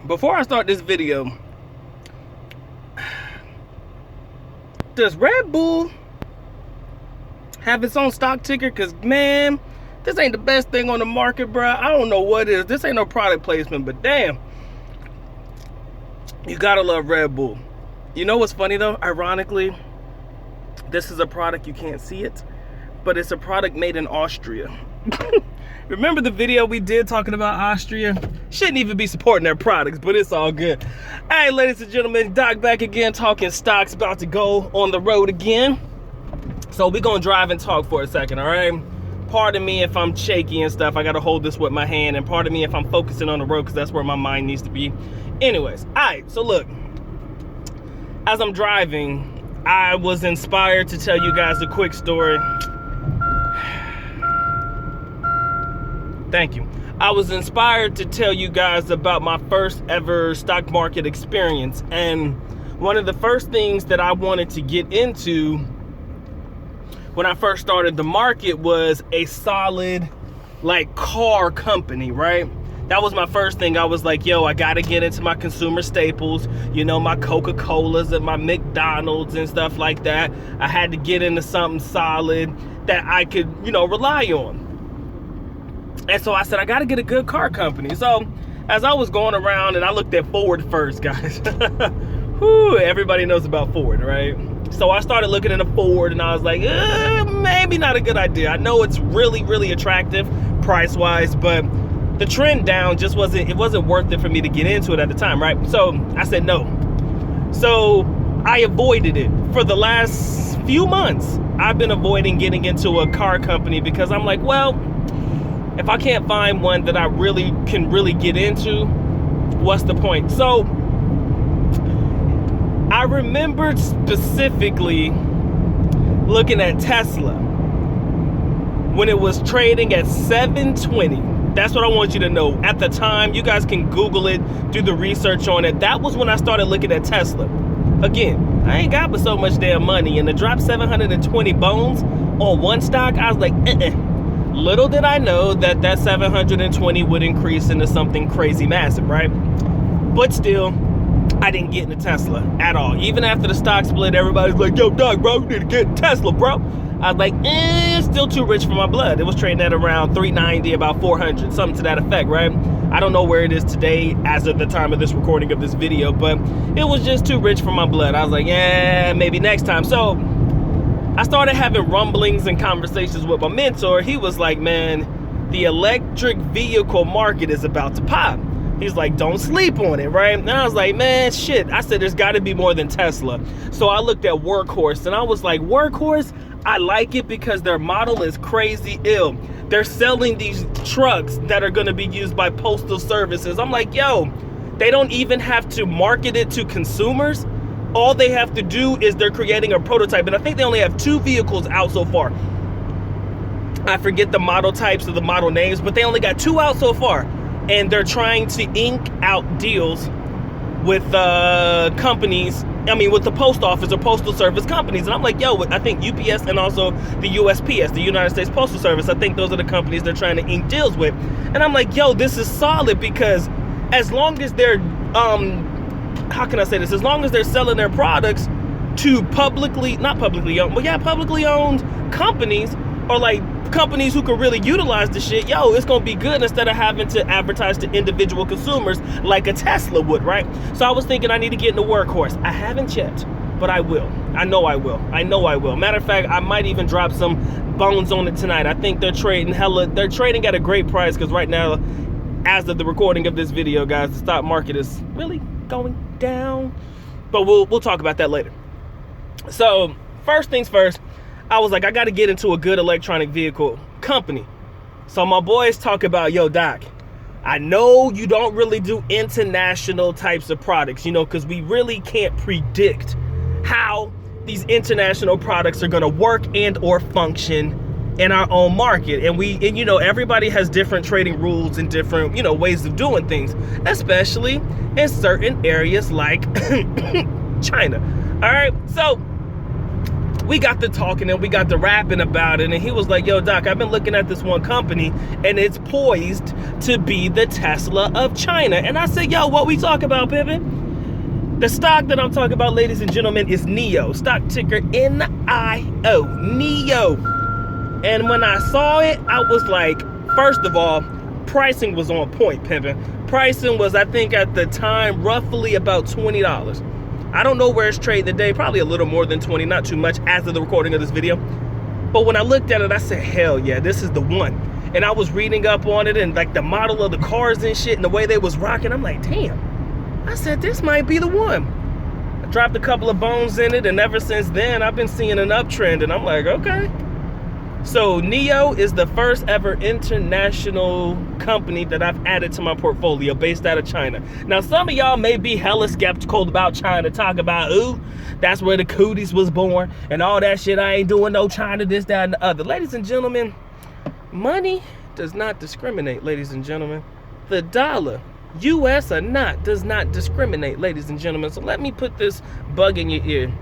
Before I start this video, does Red Bull have its own stock ticker? Because, man, this ain't the best thing on the market, bro. I don't know what it is. This ain't no product placement, but damn, you gotta love Red Bull. You know what's funny, though? Ironically, this is a product, you can't see it, but it's a product made in Austria. Remember the video we did talking about Austria? Shouldn't even be supporting their products, but it's all good. Hey, ladies and gentlemen, Doc back again, talking stocks, about to go on the road again. So we're gonna drive and talk for a second, all right? Pardon me if I'm shaky and stuff. I gotta hold this with my hand, and pardon me if I'm focusing on the road, because that's where my mind needs to be. Anyways, all right, so look, as I'm driving, I was inspired to tell you guys a quick story. Thank you. I was inspired to tell you guys about my first ever stock market experience. And one of the first things that I wanted to get into when I first started the market was a solid, like, car company, right? That was my first thing. I was like, yo, I gotta get into my consumer staples, you know, my Coca-Colas and my McDonald's and stuff like that. I had to get into something solid that I could, you know, rely on. And so I said, I gotta get a good car company. So as I was going around, and I looked at Ford first, guys. Whew, everybody knows about Ford, right? So I started looking at a Ford, and I was like, maybe not a good idea. I know it's really, really attractive price-wise, but the trend down just wasn't worth it for me to get into it at the time, right? So I said no. So I avoided it for the last few months. I've been avoiding getting into a car company because I'm like, well, if I can't find one that I really can get into, what's the point? So I remembered specifically looking at Tesla when it was trading at 720. That's what I want you to know. At the time, you guys can Google it, do the research on it. That was when I started looking at Tesla. Again, I ain't got but so much damn money, and to drop 720 bones on one stock, I was like, Little did I know that that 720 would increase into something crazy massive, right? But still, I didn't get into Tesla at all. Even after the stock split, everybody's like, yo, Doc, bro, you need to get in Tesla, bro. I was like, it's still too rich for my blood. It was trading at around 390, about 400, something to that effect, right? I don't know where it is today as of the time of this recording of this video, but it was just too rich for my blood. I was like, yeah, maybe next time. So I started having rumblings and conversations with my mentor. He was like, man, the electric vehicle market is about to pop. He's like, don't sleep on it, right? And I was like, man, shit. I said, there's got to be more than Tesla. So I looked at Workhorse, and I was like, Workhorse, I like it because their model is crazy ill. They're selling these trucks that are going to be used by postal services. I'm like, yo, they don't even have to market it to consumers. All they have to do is they're creating a prototype. And I think they only have 2 vehicles out so far. I forget the model types or the model names, but they only got 2 out so far. And they're trying to ink out deals with companies, with the post office or postal service companies. And I'm like, yo, I think UPS and also the USPS, the United States Postal Service, I think those are the companies they're trying to ink deals with. And I'm like, yo, this is solid, because as long as they're, how can I say this? As long as they're selling their products to publicly owned companies, or like companies who can really utilize the shit, yo, it's gonna be good instead of having to advertise to individual consumers like a Tesla would, right? So I was thinking I need to get into Workhorse. I haven't yet, but I will. I know I will. Matter of fact, I might even drop some bones on it tonight. I think they're trading at a great price, because right now, as of the recording of this video, guys, the stock market is really going down. But we'll talk about that later. So first things first, I was like, I got to get into a good electronic vehicle company. So my boys talk about, yo, Doc, I know you don't really do international types of products, because we really can't predict how these international products are going to work and or function in our own market. And everybody has different trading rules and different, ways of doing things, especially in certain areas like China. All right. So we got to talking and we got to rapping about it. And he was like, yo, Doc, I've been looking at this one company and it's poised to be the Tesla of China. And I said, yo, what we talk about, Pippin? The stock that I'm talking about, ladies and gentlemen, is NIO. Stock ticker NIO. NIO. And when I saw it, I was like, first of all, pricing was on point, Pippin. Pricing was, I think at the time, roughly about $20. I don't know where it's trading today, probably a little more than 20, not too much as of the recording of this video. But when I looked at it, I said, hell yeah, this is the one. And I was reading up on it and like the model of the cars and shit and the way they was rocking. I'm like, damn. I said, this might be the one. I dropped a couple of bones in it, and ever since then, I've been seeing an uptrend, and I'm like, okay. So NIO is the first ever international company that I've added to my portfolio based out of China. Now, some of y'all may be hella skeptical about China, talk about, ooh, that's where the cooties was born and all that shit. I ain't doing no China, this, that, and the other. Ladies and gentlemen, money does not discriminate, ladies and gentlemen. The dollar, US or not, does not discriminate, ladies and gentlemen. So let me put this bug in your ear.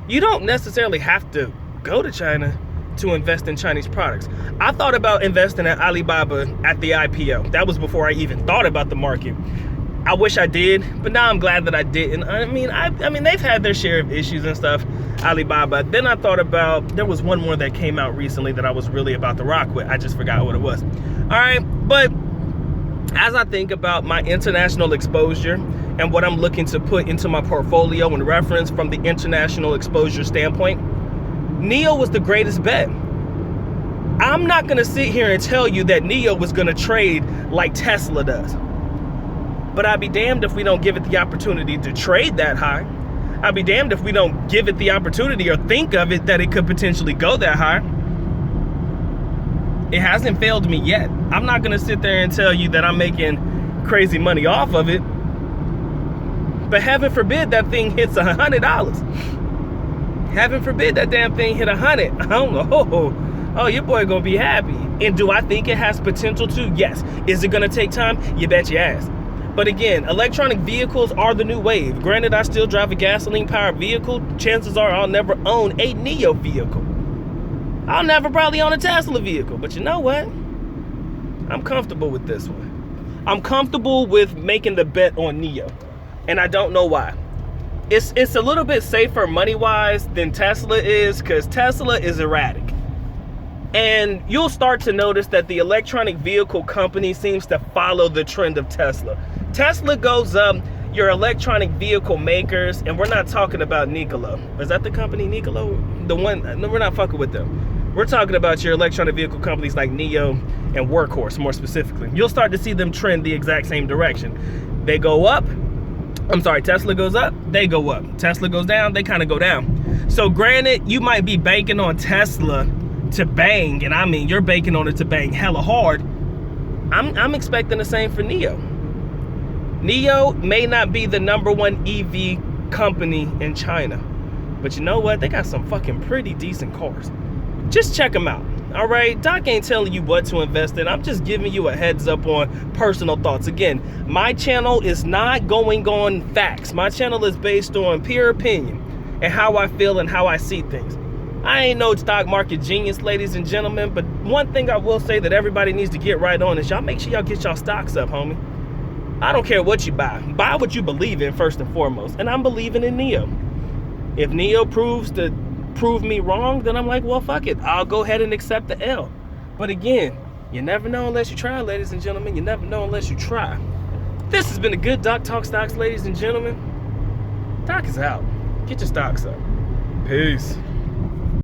You don't necessarily have to go to China to invest in Chinese products. I thought about investing at Alibaba at the IPO. That was before I even thought about the market. I wish I did, but now I'm glad that I didn't. I mean, they've had their share of issues and stuff, Alibaba. Then I thought about, there was one more that came out recently that I was really about to rock with. I just forgot what it was. All right, but as I think about my international exposure and what I'm looking to put into my portfolio and reference from the international exposure standpoint, NIO was the greatest bet. I'm not gonna sit here and tell you that NIO was gonna trade like Tesla does. But I'd be damned if we don't give it the opportunity to trade that high. I'd be damned if we don't give it the opportunity or think of it that it could potentially go that high. It hasn't failed me yet. I'm not gonna sit there and tell you that I'm making crazy money off of it. But heaven forbid that thing hits $100. Heaven forbid that damn thing hit 100. I don't know. Oh, your boy gonna be happy. And do I think it has potential to? Yes. Is it gonna take time? You bet your ass. But again, electronic vehicles are the new wave. Granted, I still drive a gasoline-powered vehicle. Chances are I'll never own a NIO vehicle. I'll never probably own a Tesla vehicle. But you know what? I'm comfortable with this one. I'm comfortable with making the bet on NIO. And I don't know why. It's a little bit safer money-wise than Tesla is, because Tesla is erratic. And you'll start to notice that the electronic vehicle company seems to follow the trend of Tesla. Tesla goes up, your electronic vehicle makers, and we're not talking about Nikola. Is that the company, Nikola? The one, no, we're not fucking with them. We're talking about your electronic vehicle companies like NIO and Workhorse, more specifically. You'll start to see them trend the exact same direction. They go up. I'm sorry, Tesla goes up, they go up. Tesla goes down, they kind of go down. So granted, you might be banking on Tesla to bang, and I mean, you're banking on it to bang hella hard. I'm expecting the same for NIO. NIO may not be the #1 EV company in China, but you know what? They got some fucking pretty decent cars. Just check them out. All right, Doc ain't telling you what to invest in. I'm just giving you a heads up on personal thoughts. Again, my channel is not going on facts. My channel is based on pure opinion and how I feel and how I see things. I ain't no stock market genius, ladies and gentlemen, but one thing I will say that everybody needs to get right on is y'all make sure y'all get y'all stocks up, homie. I don't care what you buy. Buy what you believe in first and foremost, and I'm believing in NIO. If NIO proves to prove me wrong, then I'm like, well, fuck it. I'll go ahead and accept the L. But again, you never know unless you try, ladies and gentlemen. You never know unless you try. This has been a good Doc Talk Stocks, ladies and gentlemen. Doc is out. Get your stocks up. Peace.